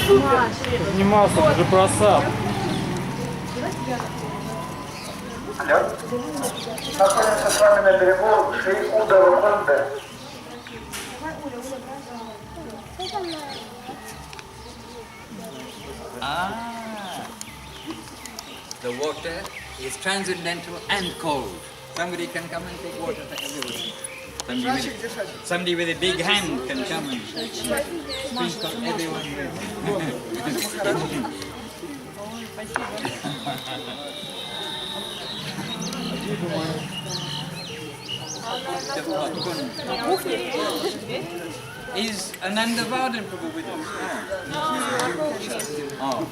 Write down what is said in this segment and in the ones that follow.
Это не масло, это же просад. Алло. Находимся с вами на берегу Шри Удхава кунды. The water is transcendental and cold. Somebody can come and take water for everyone. Somebody with a big hand can come and sprinkle everyone Is Anandavardhan Prabhu with us? No.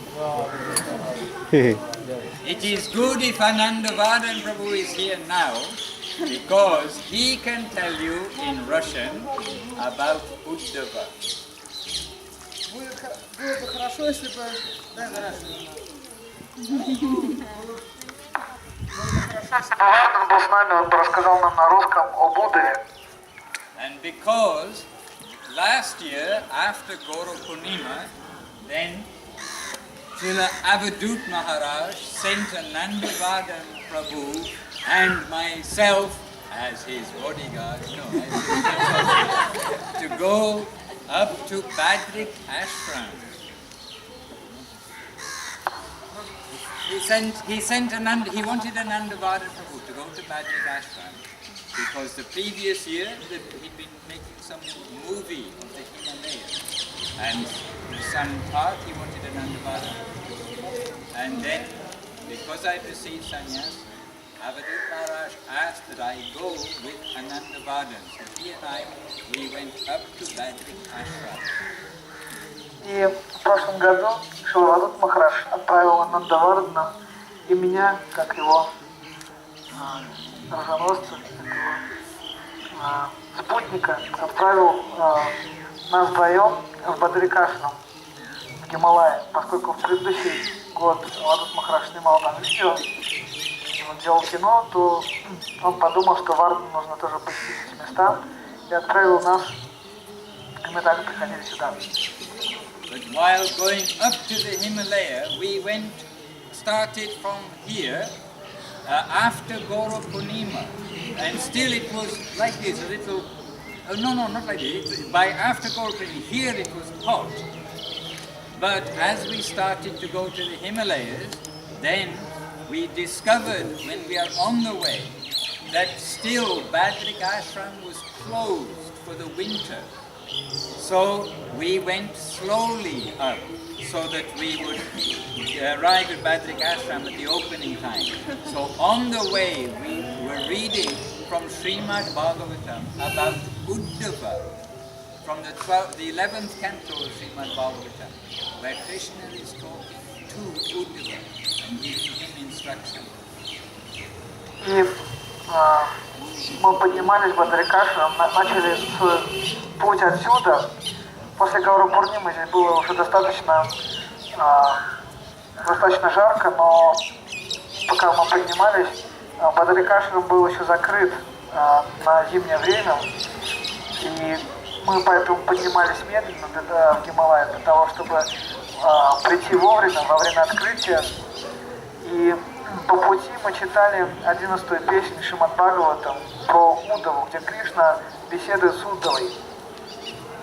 It is good if Anandavardhan Prabhu is here now, because he can tell you in Russian about Udhava. Было бы хорошо, если бы... Вардхан был с нами, он бы рассказал нам на русском об Удхаве. And because last year, after Guru Purnima, then Srila Avadut Maharaj sent Anandavardhan Prabhu and myself as his bodyguard, to go up to Badrik Ashram. He wanted Anandavardhan Prabhu to go to Badrik Ashram because the previous year he'd been making some movie of the Himalayas, and some part he wanted Anandavardhan Prabhu. And then, because I received sannyas, Avadut Maharaj asked that I go with Anandavardhan. So he and I, we went up to Badrik Ashram. И в прошлом году Шри Махарадж отправил Анандавардхана и меня, как его оруженосца, спутника, отправил нас вдвоем в Бадрик Ашрам, в Гималае, поскольку в предыдущий год Шри Махарадж снимал там видео, он делал кино, то он подумал, что Вардхану нужно тоже посетить эти места, и отправил нас, и мы так приходили сюда. But while going up to the Himalaya, we started from here after Guru Purnima, and still it was like this, a little, not like this, by after Guru Purnima, here it was hot. But as we started to go to the Himalayas, then we discovered when we are on the way that still Badrik Ashram was closed for the winter. So we went slowly up so that we would arrive at Badrik Ashram at the opening time. So on the way we were reading from Srimad Bhagavatam about Udhava, from the 11th canto of Srimad Bhagavatam, where Krishna is talking to Udhava and giving him instruction. Мы поднимались в Бадрик Ашрам, начали свой путь отсюда. После Гауру Пурнимы здесь было уже достаточно жарко, но пока мы поднимались, Бадрик Ашрам был еще закрыт на зимнее время. И мы поэтому поднимались медленно в Гималай для того, чтобы прийти вовремя, во время открытия. И по пути мы читали 11-ю песню Шримад Бхагаватам про Удхаву, где Кришна беседует с Удхавой.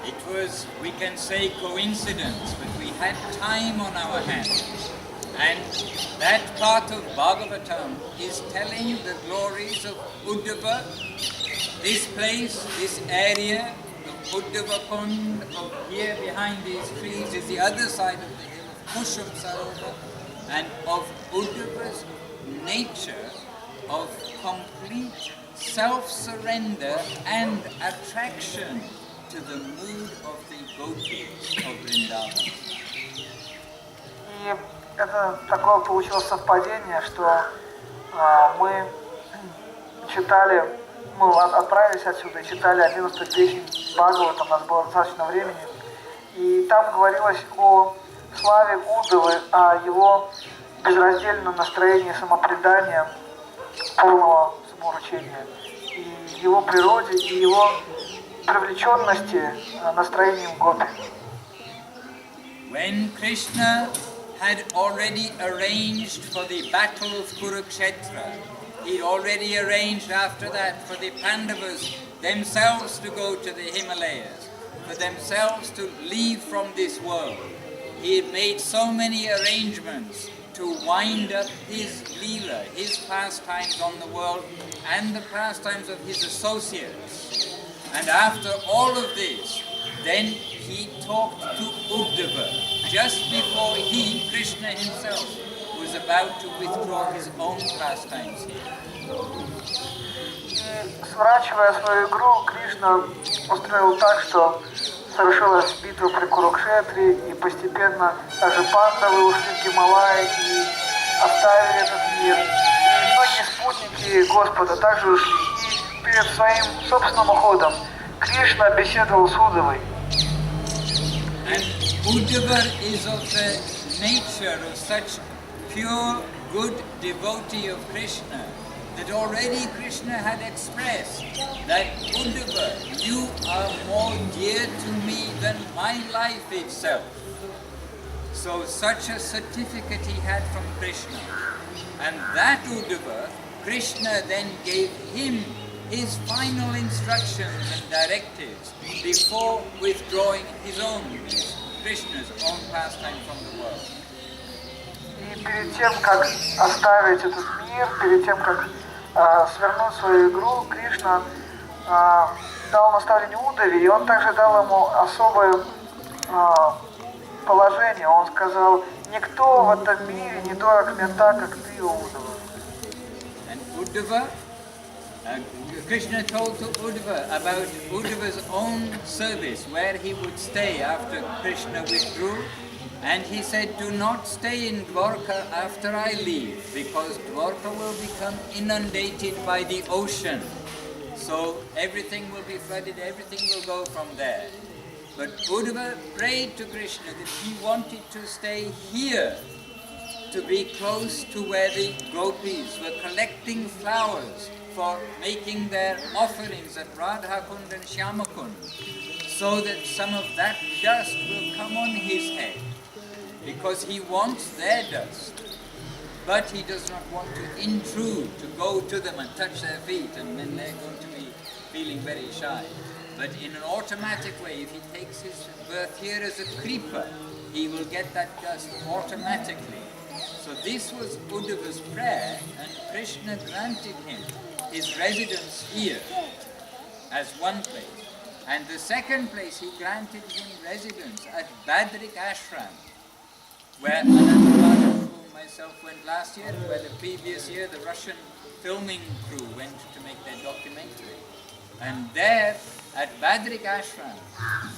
It was, we can say, coincidence, but we had time on our hands. And that part of Bhagavatam is telling the glories of Udhava. This place, this area, the Udhava Kund, here behind these trees is the other side of the hill of Kushum Sarovar, and of Udhava's nature of complete self-surrender and attraction to the mood of the gopis of Vrindavan. И это такое получилось совпадение, что мы отправились отсюда и читали 11-ю песню Бхагаватам, у нас было достаточно времени, и там говорилось о славе Удхавы, о его безраздельном настроении самопредания, полного самоуручения, и его природе, и его привлеченности настроением гопи. when Krishna had already arranged for the battle of Kurukshetra, he already arranged after that for the Pandavas themselves to go to the Himalayas, for themselves to leave from this world. He had made so many arrangements to wind up his Leela, his pastimes on the world, and the pastimes of his associates. And after all of this, then he talked to Udhava, just before he, Krishna himself, was about to withdraw his own pastimes here. Сворачивая свою игру, Кришна устроил так, что совершилась битва при Курукшетре, и постепенно даже пандавы ушли в Гималай и оставили этот мир. И многие спутники Господа также ушли. И перед своим собственным уходом Кришна беседовал с Удавой. And Udhava is of the nature of such pure, good devotee of Krishna that already Krishna had expressed that Udhava, you are more dear to me than my life itself. So such a certificate he had from Krishna. And that Udhava, Krishna then gave him his final instructions and directives before withdrawing his own, Krishna's own pastime from the world. И перед тем, как оставить этот мир, перед тем, как свернуть свою игру, Кришна дал наставление Удаве, и он также дал ему особое положение. Он сказал: никто в этом мире не дорог мне так, как ты, Удава. And Udhava, Krishna told to Udhava about Uddhava's own service, where he would stay after Krishna withdrew. And he said, do not stay in Dwarka after I leave, because Dwarka will become inundated by the ocean. So everything will be flooded, everything will go from there. But Udhava prayed to Krishna that he wanted to stay here, to be close to where the gopis were collecting flowers for making their offerings at Radhakund and Shyamakund, so that some of that dust will come on his head, because he wants their dust. But he does not want to intrude, to go to them and touch their feet, and then they're going to be feeling very shy. But in an automatic way, if he takes his birth here as a creeper, he will get that dust automatically. So this was Uddhava's prayer, and Krishna granted him his residence here as one place. And the second place, he granted him residence at Badrik Ashram, where Ananta and myself went last year, where the previous year the Russian filming crew went to make their documentary. And there, at Badrik Ashram,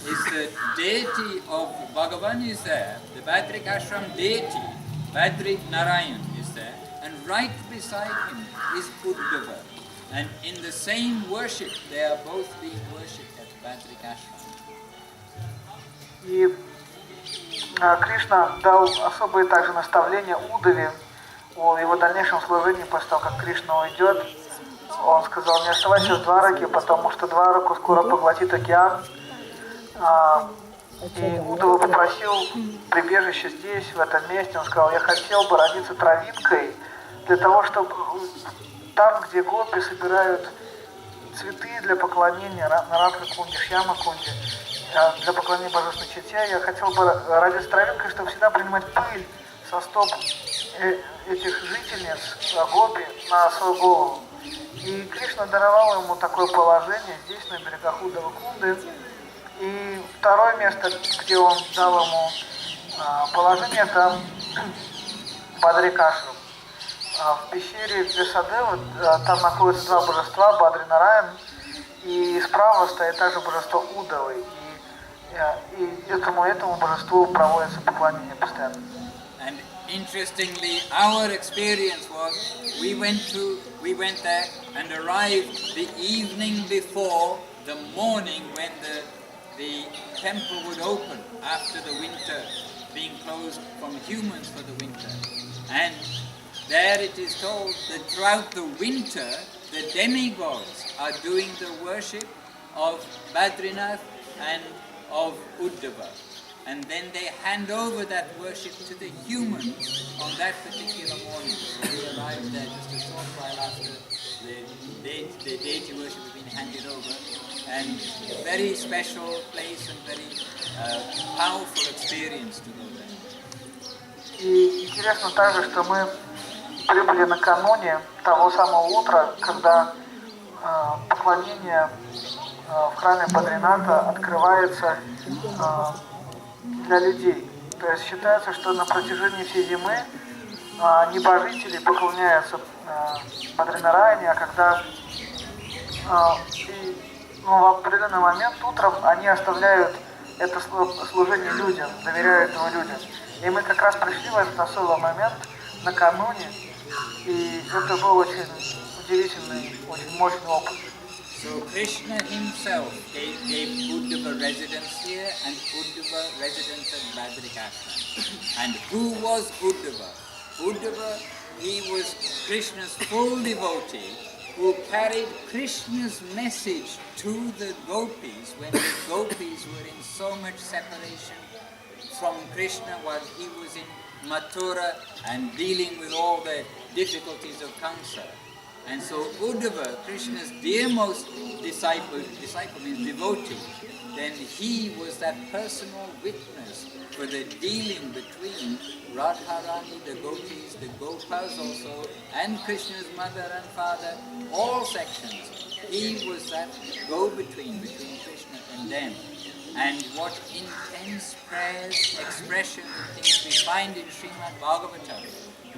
is the deity of Bhagavan is there. The Badrik Ashram deity, Badrik Narayan, is there. And right beside him is Udhava. And in the same worship, they are both being worshipped at Badrik Ashram. И Кришна дал особые также наставления Удаве о его дальнейшем служении после того, как Кришна уйдет. Он сказал: не оставайся в Двараке, потому что Двараку скоро поглотит океан. И Удава попросил прибежище здесь, в этом месте. Он сказал: я хотел бы родиться травинкой для того, чтобы там, где гопи собирают цветы для поклонения на Радха-кунде, Шьяма-кунде, для поклонения божественной чете, я хотел бы родиться травинкой, чтобы всегда принимать пыль со стоп этих жительниц гопи на свою голову. И Кришна даровал ему такое положение здесь, на берегах Удхавы-кунды. И второе место, где он дал ему положение, это Бадрик Ашрам. В пещере Весадева там находятся два божества, Бадри Нараян, и справа стоит также божество Удавы. И этому божеству проводится поклонение постоянно. And interestingly, our experience was we went there and arrived the evening before the morning when the temple would open after the winter, being closed from humans for the winter. And there it is told that throughout the winter, the demigods are doing the worship of Badrinath and of Udhava. and then they hand over that worship to the humans on that particular morning. So we arrived there just a short while after the deity worship had been handed over, and a very special place and very powerful experience to go there. И интересно также, что мы прибыли накануне того самого утра, когда поклонение в храме Бадрината открывается для людей. То есть считается, что на протяжении всей зимы небожители поклоняются Бадринараяне, а когда в определенный момент утром они оставляют это служение людям, доверяют его людям. И мы как раз пришли в этот особый момент накануне, и это был очень удивительный, очень мощный опыт. So Krishna himself gave Udhava residence here and Udhava residence at Badrikashram. And who was Udhava? Udhava, he was Krishna's full devotee who carried Krishna's message to the gopis when the gopis were in so much separation from Krishna while he was in Mathura and dealing with all the difficulties of Kamsa. And so Udhava, Krishna's dearmost disciple means devotee, then he was that personal witness for the dealing between Radharani, the gopis, the gopas also, and Krishna's mother and father, all sections. He was that go-between between Krishna and them. And what intense prayers, expressions, and things we find in Srimad Bhagavatam,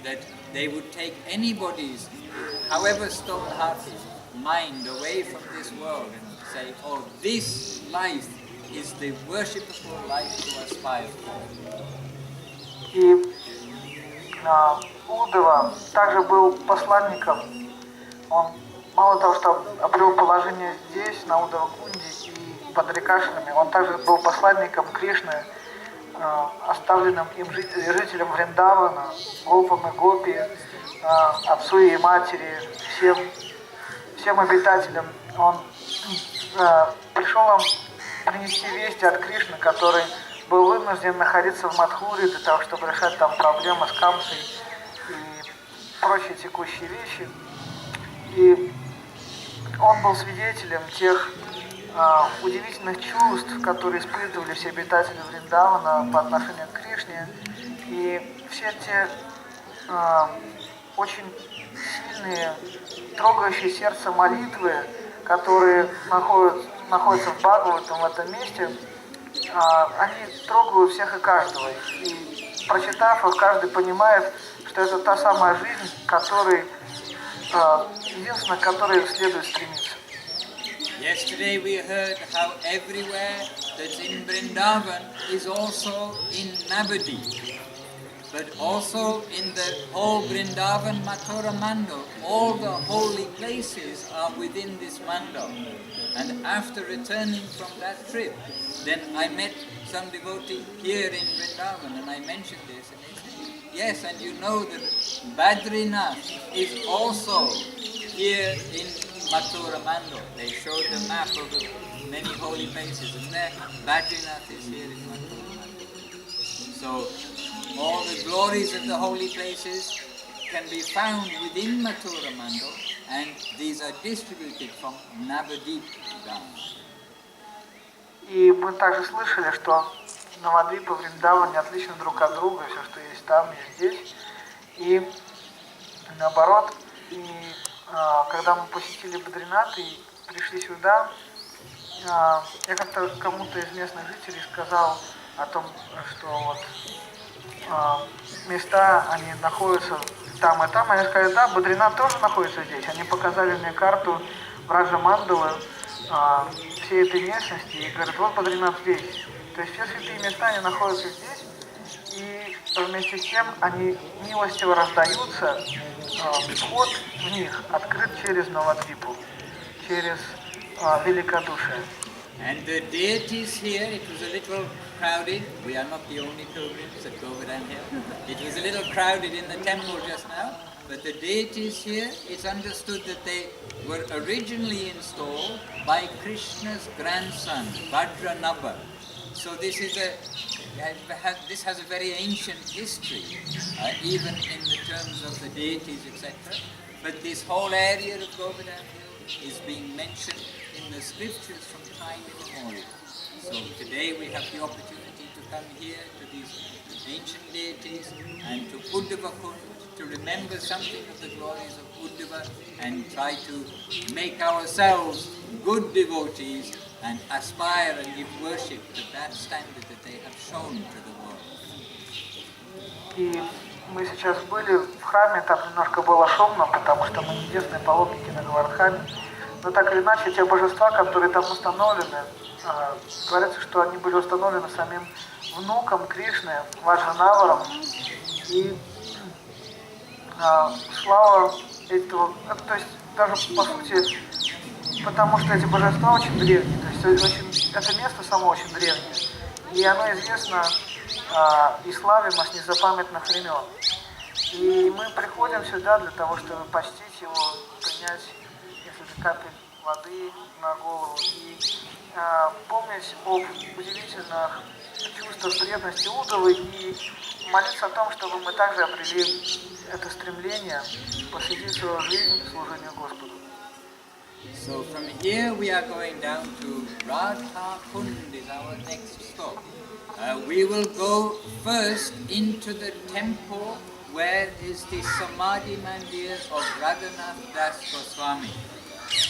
that they would take anybody's, however stone-hearted, mind away from this world and say, oh, this life is the worshipful life to aspire for. И Удхава также был посланником. Он мало того, что обрел положение здесь, на Удхава-кунде и под Рикашинами, он также был посланником Кришны, оставленным им жителям Вриндавана, гопам и гопи, отцу и матери, всем обитателям. Он пришел нам принести вести от Кришны, который был вынужден находиться в Мадхуре для того, чтобы решать там проблемы с Камсой и прочие текущие вещи. И он был свидетелем тех удивительных чувств, которые испытывали все обитатели Вриндавана по отношению к Кришне. И все те очень сильные, трогающие сердце молитвы, которые находятся в Бхагаватам в этом месте, они трогают всех и каждого. И прочитав их, каждый понимает, что это та самая жизнь, единственная, к которой следует стремиться. Yesterday we heard how everywhere that's in Vrindavan is also in Navadip. But also in the whole Vrindavan Mathura Mandal, all the holy places are within this mandal. And after returning from that trip, then I met some devotee here in Vrindavan and I mentioned this and they said, yes, and you know that Badrinath is also here in Mathura Mandal. They showed the map of the many holy places and there Badrinath is here in Mathura Mandal. So all the glories of the holy places can be found within Mathura Mandal, and these are distributed from Navadip down. И мы также слышали, что Навадвип и Вриндаван отличны друг от друга, все, что есть там, есть здесь. И наоборот, когда мы посетили Бадринат и пришли сюда, я как-то кому-то из местных жителей сказал о том, что вот места, они находятся там и там. Они сказали, да, Бадринат тоже находится здесь. Они показали мне карту Раджа Мандалы всей этой местности и говорят, вот Бадринат здесь. То есть все святые места, они находятся здесь, и вместе с тем они милостиво раздаются, вход в них открыт через Навадвипу, через великодушие. And the deities here, it was a little crowded. We are not the only pilgrims that go over down here. It was a little crowded in the temple just now. But the deities here, it's understood that they were originally installed by Krishna's grandson, Bhadranabha. So this is this has a very ancient history, even in the terms of the deities, etc. But this whole area of Govardhan Hill is being mentioned in the scriptures from time immemorial. So today we have the opportunity to come here to these ancient deities and to Udhava Kund, to remember something of the glories of Udhava and try to make ourselves good devotees and aspire and give worship to that standard that they have shown to the world. И мы сейчас были в храме, там немножко было шумно, потому что мы единственные паломники на Говардхане. Но так или иначе, те божества, которые там установлены, говорится, что они были установлены самим внуком Кришны, Ваджранаваром. И слава этого, то есть даже по сути, потому что эти божества очень древние, то есть это место само очень древнее, и оно известно и славимо с незапамятных времен. И мы приходим сюда для того, чтобы почтить его, принять несколько капель воды на голову и помнить об удивительных чувствах преданности Удхавы и молиться о том, чтобы мы также обрели это стремление посвятить свою жизнь служению Господу. So from here we are going down to Radha Kund is our next stop. We will go first into the temple where is the Samadhi Mandir of Raghunath Das Goswami.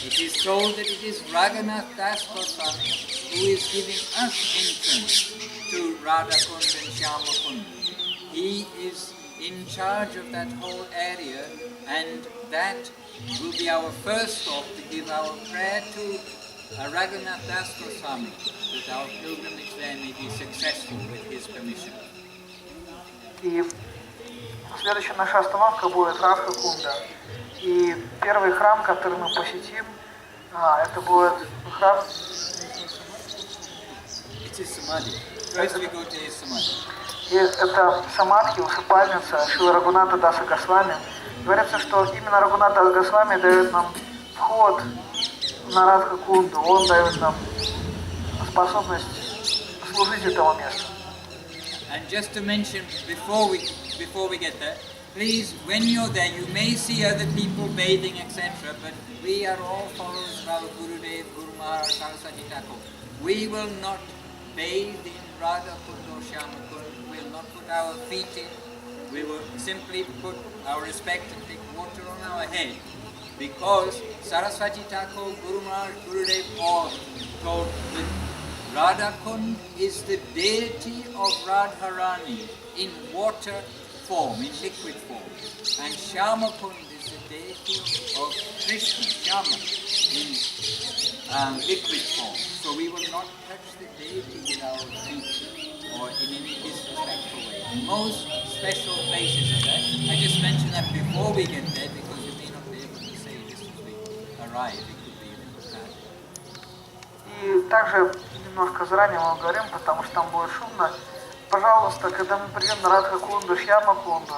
It is told that it is Raghunath Das Goswami who is giving us entrance to Radha Kund and Shyama Kund. He is in charge of that whole area, and that will be our first stop to give our prayer to Raghunath Das Goswami, that our pilgrimage there may be successful with his permission. И следующая наша остановка будет Радха Кунда. И первый храм, который мы посетим, это будет храм... It is Samadhi. First we go to his Samadhi. И это Самадхи, усыпальница Шрила Рагунатха Даса Госвами. Говорится, что именно Рагунат Дас Госвами дает нам вход на Радха Кунду. Он дает нам способность служить этому месту. And just to mention before we get there, please, when you're there, you may see other people bathing, etc. But we are all followers of our Gurudev, Guru Maharaj, Saraswati Thakur. We will not bathe in Radha Kund or Shyama Kund. We will not put our feet in. We will simply put our respect and take water on our head, because Saraswati Thakur, Guru Maharaj, Gurudev all told that Radha Kund is the deity of Radharani in water form, in liquid form, and Shyama Kund is the deity of Krishna, Shyama, in liquid form. So we will not touch the deity with our feet or in any disrespectful way. Most special places are there. I just mentioned that before we get there, because you may not be able to say this as we arrive. It could be a little bad. И также немножко заранее мы говорим, потому что там будет шумно. Пожалуйста, когда мы придем на Радха Кунду, Шьяма Кунду,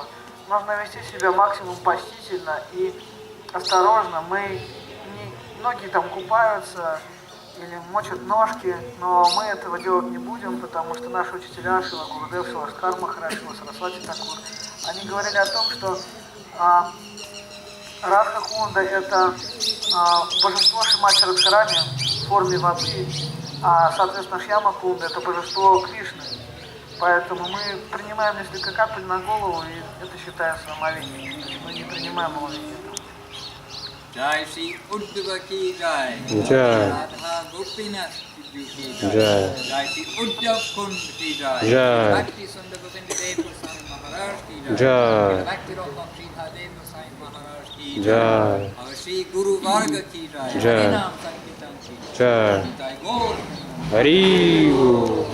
нужно вести себя максимум почтительно и осторожно. Многие там купаются или мочат ножки, но мы этого делать не будем, потому что наши учителя, Шрила Гурудев, Шрила Махарадж, Шрила Сарасвати Такур, они говорили о том, что Радха Кунда это божество Шримати Радхарани в форме воды, а соответственно Шьяма Кунда это божество Кришны. Поэтому мы принимаем несколько капель на голову, и это считается омовением. То есть мы не принимаем омовение. Jai Shri Udhava ki Jai. Jai. Radha Gopinath ki Jai. Jai. Jai Shri Udhava Kund ki Jai. Jai. Bhakti Sundar Govinda Dev Goswami Maharaj ki Jai. Jai. Bhakti Rokam Shri Hadev Goswami Maharaj ki Jai. Our Shri Guru Varga ki Jai. Jai. Harinam Sankirtan ki Jai. Jai Gaur. Haribo.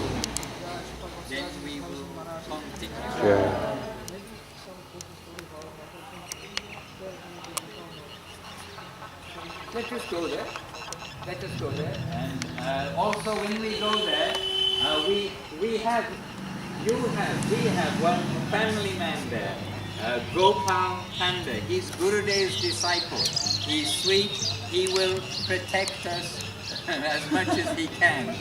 Then we will continue. Jai. Let us go there. Let us go there. And also when we go there, we have one family man there, Gopal Panda. He's Gurudev's disciple. He's sweet. He will protect us as much as he can.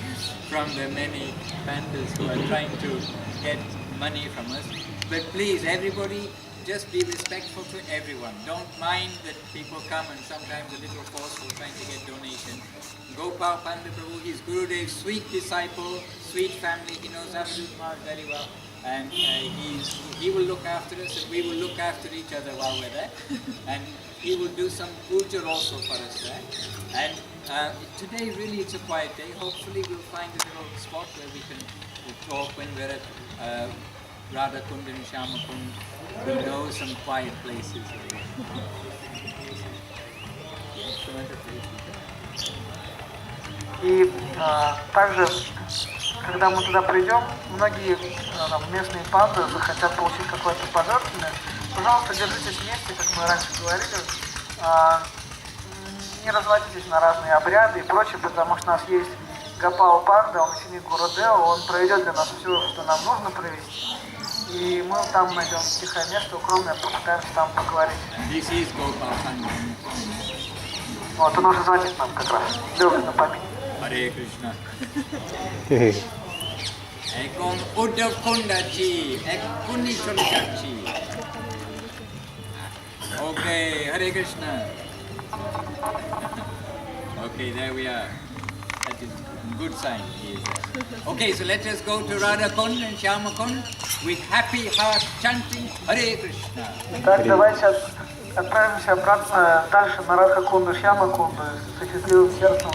from the many pandas who are trying to get money from us. But please, everybody, just be respectful to everyone. Don't mind that people come and sometimes a little forceful trying to get donations. Gopal Panda Prabhu, he's Gurudev's sweet disciple, sweet family. He knows Abdul Kumar very well. And he will look after us and we will look after each other while we're there. And he will do some puja also for us there. And today really it's a quiet day. Hopefully we'll find a little spot where we can talk when we're at Radha Kund and Shama Kund. We know some quiet places. И также, когда мы туда придем, многие местные панды захотят получить какое-то пожертвование. Пожалуйста, держитесь вместе, как мы раньше говорили. Не разводитесь на разные обряды и прочее, потому что у нас есть Гопал Панда, он ученик Гурудева, он проведет для нас все, что нам нужно провести. И мы там найдем тихое место, укромное, попытаемся там поговорить. Вот, он уже звонит нам как раз. Лёгко на память. Hare Krishna. Ekon Udhava Kundachi, Ek Puni Cholikachi. Okay, Hare Krishna. Okay, there we are. That is a good sign. He is there. Okay, so let us go to Radha Kund and Shama Kund with happy heart chanting Hare Krishna. Так, давайте отправимся обратно дальше на Радха Кунду, Шьяма Кунду, с счастливым сердцем.